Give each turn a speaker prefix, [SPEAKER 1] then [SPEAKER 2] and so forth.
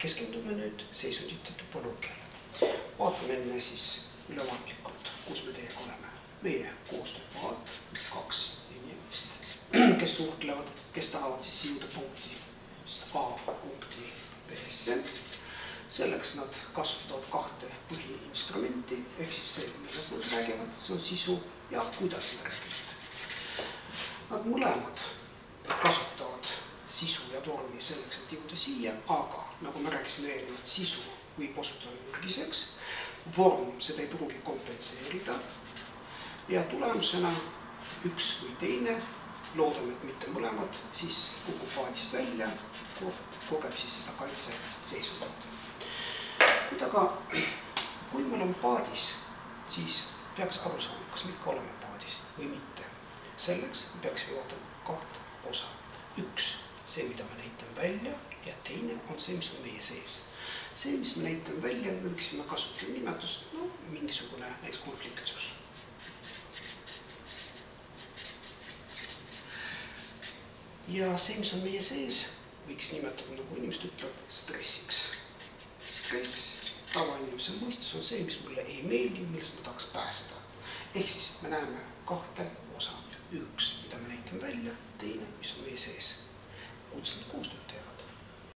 [SPEAKER 1] keskendume nüüd seisundite topoloogiale. Vaatame enne siis ülevaatlikult, kus me teiega oleme. Meie koostööpaat, 2 inimest, kes suhtlevad, kes tahavad siis jõuda punkti A punkti B-sse. Selleks nad kasutavad 2 põhiinstrumenti, ehk siis see, millest nad räägivad, see on sisu ja kuidas nad räägivad. Nad mõlemad kasutavad sisu ja vormi selleks, et jõuda siia, aga nagu me rääkisime eelnevalt, sisu võib osutuda mürgiseks, vorm seda ei pruugi kompenseerida ja tulemusena üks või teine, loodame, et mitte mõlemad, siis kukub paadist välja, kogeb siis seda kaitseseisundit. Nüüd aga, kui me oleme paadis, siis peaks aru saama, kas me ikka oleme paadis või mitte. Selleks peaksime vaatama 2 osa. Üks, see, mida me näitame välja, ja teine on see, mis on meie sees. See, mis me näitame välja, me võiksime kasutada nimetust, mingisugune näiteks konfliktsus. Ja see, mis on meie sees, võiks nimetada, nagu inimesed ütlevad, stressiks. Stress, tavainimese mõistus on see, mis mulle ei meeldi, millest ma tahaks pääseda. Ehk siis me näeme 2 osa. Üks, mida me näitame välja, teine, mis on meie sees. Kuidas nad koostööd teevad?